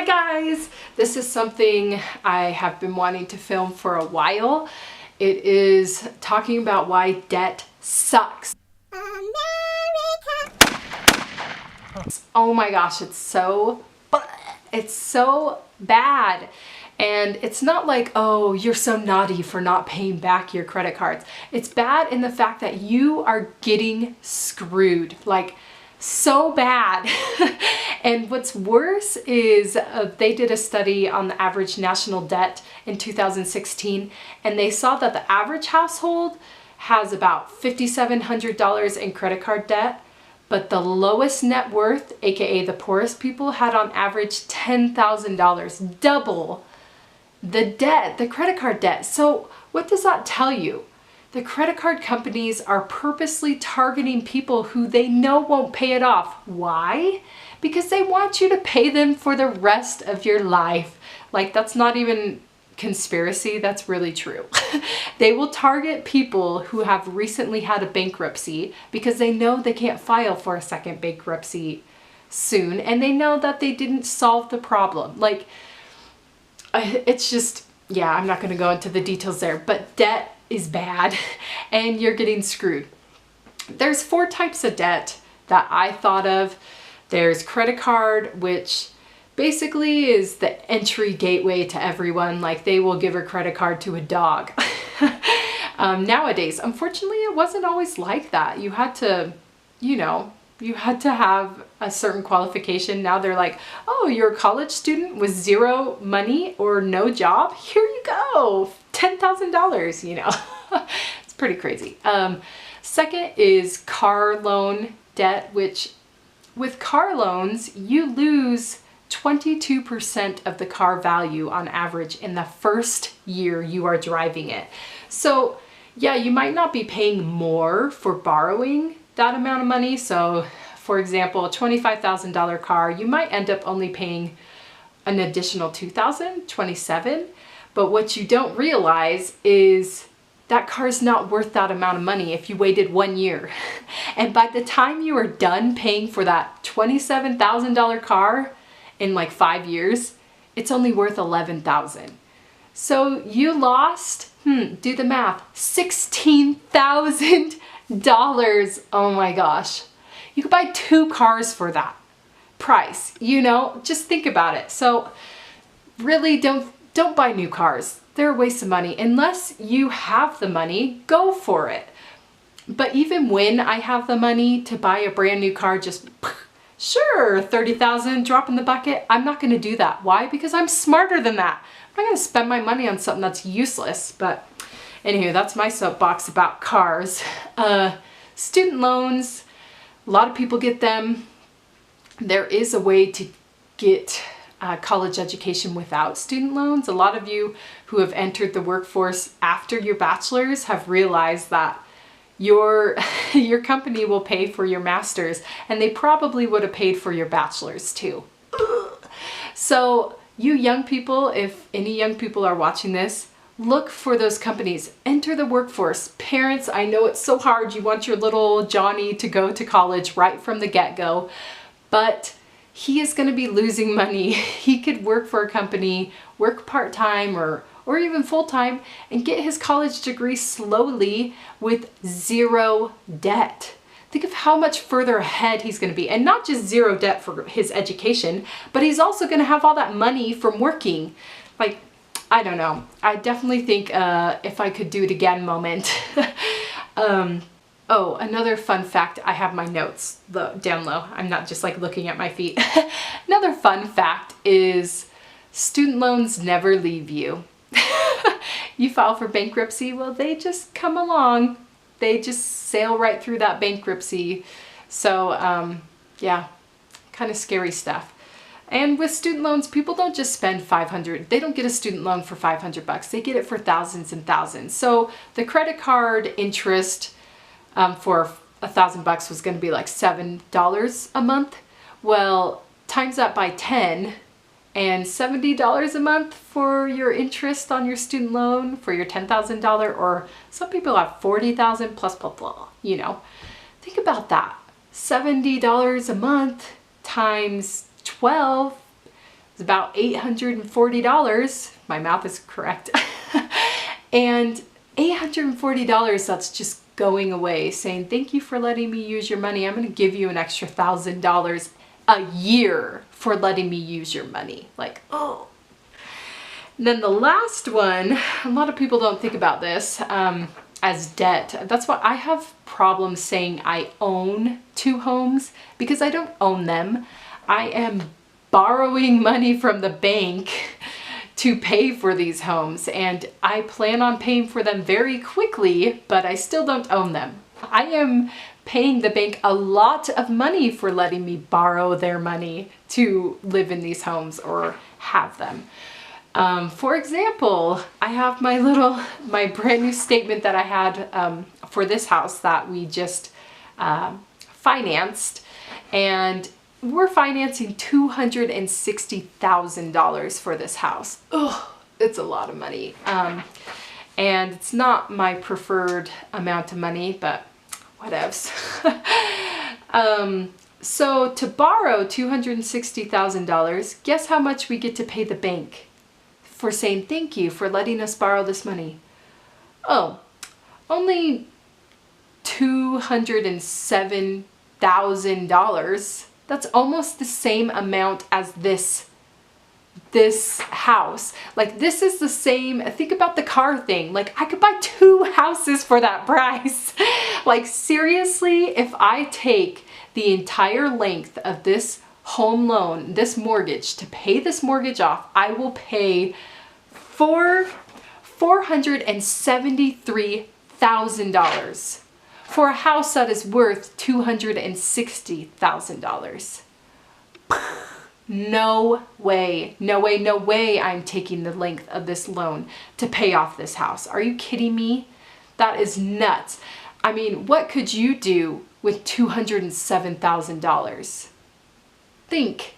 Hi guys! This is something I have been wanting to film for a while. It is talking about why debt sucks. America. Oh my gosh, it's so bad. And it's not like, oh, you're so naughty for not paying back your credit cards. It's bad in the fact that you are getting screwed. Like, so bad. And what's worse is they did a study on the average national debt in 2016, and they saw that the average household has about $5,700 in credit card debt, but the lowest net worth, aka the poorest people, had on average $10,000, double the debt, the credit card debt. So what does that tell you? The credit card companies are purposely targeting people who they know won't pay it off. Why? Because they want you to pay them for the rest of your life. Like, that's not even conspiracy, that's really true. They will target people who have recently had a bankruptcy because they know they can't file for a second bankruptcy soon, and they know that they didn't solve the problem. Like, it's just, yeah, I'm not gonna go into the details there, but debt is bad and you're getting screwed. There's 4 types of debt that I thought of. There's credit card, which basically is the entry gateway to everyone. Like, they will give a credit card to a dog. Nowadays, unfortunately, it wasn't always like that. You had to, you had to have a certain qualification. Now they're like, oh, you're a college student with zero money or no job? Here you go, $10,000, It's pretty crazy. Second is car loan debt, which with car loans, you lose 22% of the car value on average in the first year you are driving it. So yeah, you might not be paying more for borrowing that amount of money. So for example, a $25,000 car, you might end up only paying an additional $2,000, $27,000. But what you don't realize is that car is not worth that amount of money if you waited 1 year. And by the time you are done paying for that $27,000 car in like 5 years, it's only worth $11,000. So you lost, do the math, $16,000. Oh my gosh. You could buy 2 cars for that price, just think about it. So really don't buy new cars. They're a waste of money. Unless you have the money, go for it. But even when I have the money to buy a brand new car, just sure, $30,000, drop in the bucket. I'm not gonna do that. Why? Because I'm smarter than that. I'm not gonna spend my money on something that's useless. But anyway, that's my soapbox about cars. Student loans, a lot of people get them. There is a way to get college education without student loans. A lot of you who have entered the workforce after your bachelor's have realized that your company will pay for your master's, and they probably would have paid for your bachelor's too. So you young people, if any young people are watching this, look for those companies. Enter the workforce. Parents, I know it's so hard. You want your little Johnny to go to college right from the get-go, but he is going to be losing money. He could work for a company, work part-time or even full-time, and get his college degree slowly with zero debt. Think of how much further ahead he's going to be. And not just zero debt for his education, but he's also going to have all that money from working. Like, I don't know. I definitely think if I could do it again moment. Oh, another fun fact, I have my notes down low. I'm not just like looking at my feet. Another fun fact is student loans never leave you. You file for bankruptcy, well, they just come along. They just sail right through that bankruptcy. So yeah, kind of scary stuff. And with student loans, people don't just spend $500. They don't get a student loan for $500. They get it for thousands and thousands. So the credit card interest for $1,000 was going to be like $7 a month. Well, times that by 10, and $70 a month for your interest on your student loan for your $10,000, or some people have $40,000 plus blah blah. Think about that. $70 a month times 12 It's about $840. My math is correct. And $840, that's just going away, saying, thank you for letting me use your money. I'm going to give you an extra $1,000 a year for letting me use your money. Like, oh. And then the last one, a lot of people don't think about this as debt. That's why I have problems saying I own 2 homes, because I don't own them. I am borrowing money from the bank to pay for these homes, and I plan on paying for them very quickly, but I still don't own them. I am paying the bank a lot of money for letting me borrow their money to live in these homes or have them. For example, I have my brand new statement that I had for this house that we just financed, and we're financing $260,000 for this house. Ugh, it's a lot of money. And it's not my preferred amount of money, but whatevs. So to borrow $260,000, guess how much we get to pay the bank for saying thank you for letting us borrow this money? Oh, only $207,000. That's almost the same amount as this house. Like, this is the same. Think about the car thing. Like, I could buy 2 houses for that price. Like, seriously, if I take the entire length of this home loan, this mortgage, to pay this mortgage off, I will pay $473,000 for a house that is worth $260,000. No way, no way, no way I'm taking the length of this loan to pay off this house. Are you kidding me? That is nuts. I mean, what could you do with $207,000? Think.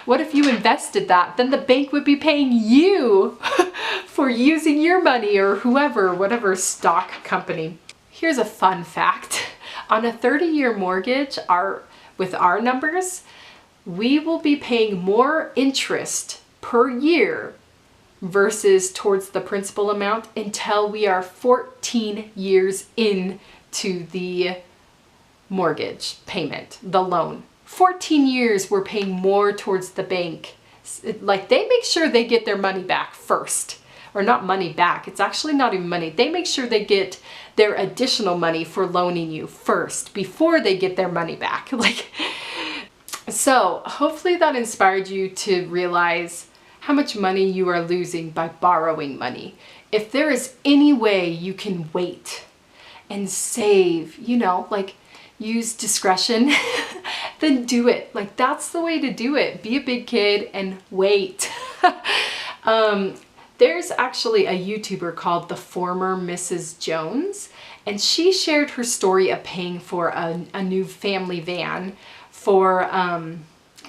What if you invested that? Then the bank would be paying you for using your money, or whoever, whatever stock company. Here's a fun fact. On a 30-year mortgage, with our numbers, we will be paying more interest per year versus towards the principal amount until we are 14 years into the mortgage payment, the loan. 14 years we're paying more towards the bank. Like, they make sure they get their money back first. Or not money back, it's actually not even money. They make sure they get their additional money for loaning you first before they get their money back. Like, so hopefully that inspired you to realize how much money you are losing by borrowing money. If there is any way you can wait and save, you know, like, use discretion, then do it. Like, that's the way to do it. Be a big kid and wait. There's actually a YouTuber called The Former Mrs. Jones, and she shared her story of paying for a new family van for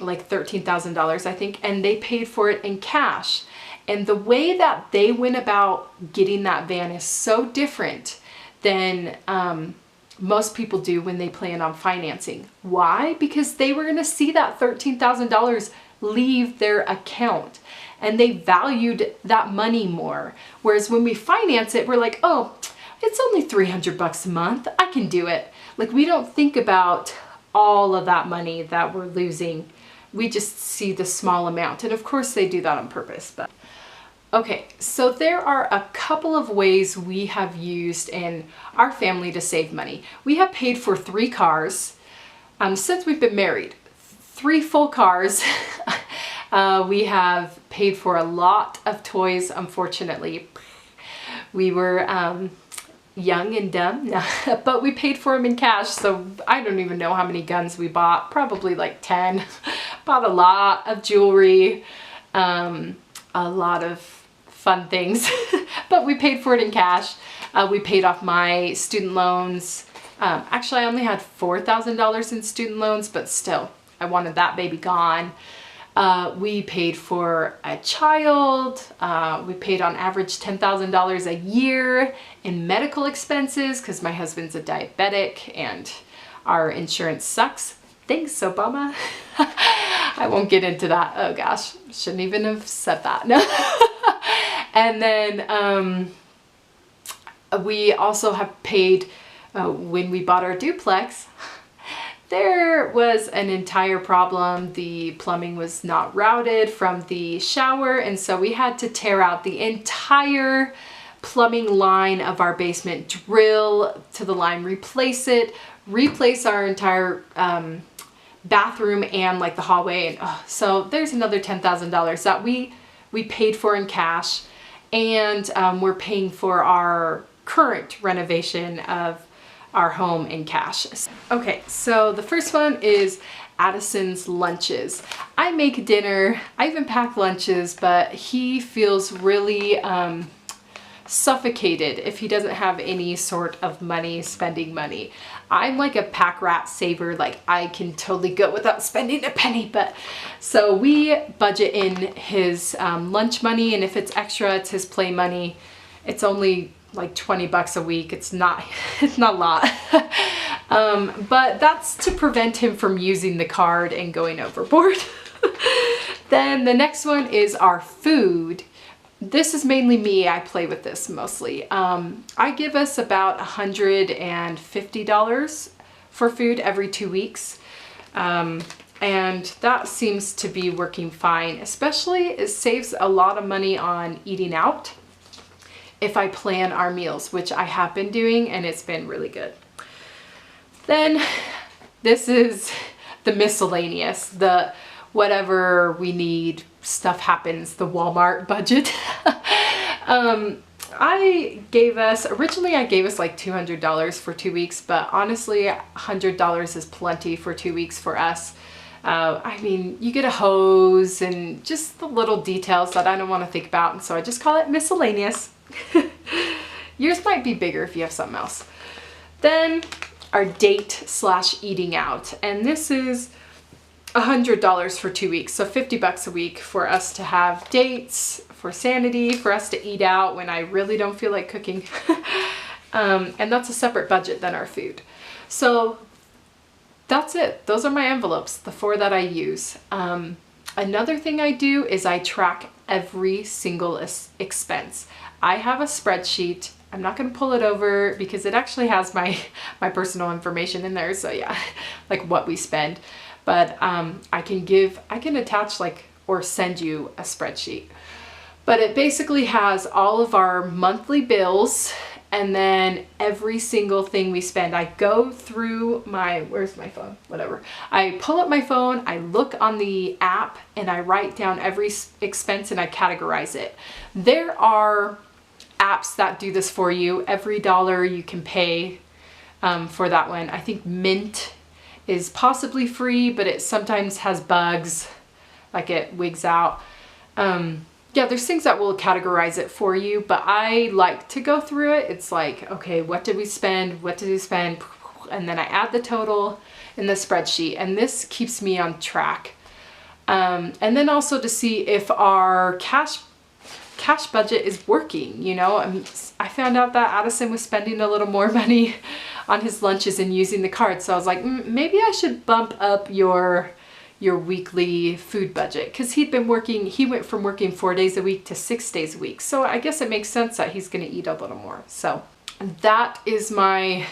like $13,000, I think, and they paid for it in cash. And the way that they went about getting that van is so different than most people do when they plan on financing. Why? Because they were going to see that $13,000 leave their account, and they valued that money more. Whereas when we finance it, we're like, oh, it's only $300 a month. I can do it. Like, we don't think about all of that money that we're losing. We just see the small amount. And of course they do that on purpose. But okay, so there are a couple of ways we have used in our family to save money. We have paid for 3 cars since we've been married. 3 full cars. We have paid for a lot of toys, unfortunately. We were young and dumb, but we paid for them in cash, so I don't even know how many guns we bought. Probably like 10. Bought a lot of jewelry, a lot of fun things, but we paid for it in cash. We paid off my student loans. Actually, I only had $4,000 in student loans, but still, I wanted that baby gone. We paid for a child. We paid on average $10,000 a year in medical expenses because my husband's a diabetic and our insurance sucks. Thanks, Obama. I won't get into that. Oh gosh. shouldn't even have said that. No. And then we also have paid, when we bought our duplex, there was an entire problem. The plumbing was not routed from the shower, and so we had to tear out the entire plumbing line of our basement, drill to the line, replace it, replace our entire bathroom and like the hallway. And so there's another $10,000 that we paid for in cash, and we're paying for our current renovation of our home in cash. Okay, so the first one is Addison's lunches. I make dinner, I even pack lunches, but he feels really suffocated if he doesn't have any sort of money, spending money. I'm like a pack rat saver, like I can totally go without spending a penny, but so we budget in his lunch money, and if it's extra, it's his play money. It's only like 20 bucks a week. It's not a lot. But that's to prevent him from using the card and going overboard. Then the next one is our food. This is mainly me. I play with this mostly. I give us about $150 for food every 2 weeks. And that seems to be working fine. Especially, it saves a lot of money on eating out if I plan our meals, which I have been doing, and it's been really good. Then this is the miscellaneous, the whatever we need, stuff happens, the Walmart budget. Originally I gave us like $200 for 2 weeks, but honestly, $100 is plenty for 2 weeks for us. I mean, you get a hose and just the little details that I don't want to think about, and so I just call it miscellaneous. Yours might be bigger if you have something else. Then our date/eating out, and this is $100 for 2 weeks, so 50 bucks a week for us to have dates, for sanity, for us to eat out when I really don't feel like cooking. And that's a separate budget than our food. So that's it. Those are my envelopes, the 4 that I use. Another thing I do is I track every single expense. I have a spreadsheet. I'm not going to pull it over because it actually has my personal information in there. So yeah, like what we spend. But I can attach like, or send you a spreadsheet. But it basically has all of our monthly bills and then every single thing we spend. I go through where's my phone? Whatever. I pull up my phone, I look on the app, and I write down every expense and I categorize it. There are apps that do this for you. Every dollar you can pay for that one. I think Mint is possibly free, but it sometimes has bugs, like it wigs out. Yeah, there's things that will categorize it for you, but I like to go through it. It's like, okay, what did we spend? What did we spend? And then I add the total in the spreadsheet, and this keeps me on track. And then also to see if our cash budget is working, you know. I found out that Addison was spending a little more money on his lunches and using the card, so I was like, maybe I should bump up your weekly food budget, because he went from working 4 days a week to 6 days a week. So I guess it makes sense that he's going to eat a little more. So that is my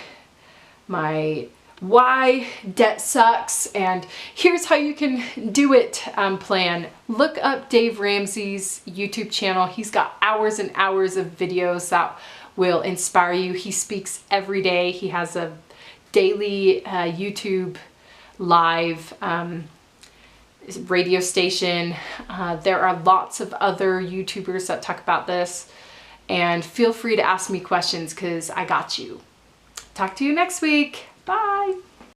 why debt sucks, and here's how you can do it plan. Look up Dave Ramsey's YouTube channel. He's got hours and hours of videos that will inspire you. He speaks every day. He has a daily YouTube live radio station. There are lots of other YouTubers that talk about this, and feel free to ask me questions because I got you. Talk to you next week. Bye.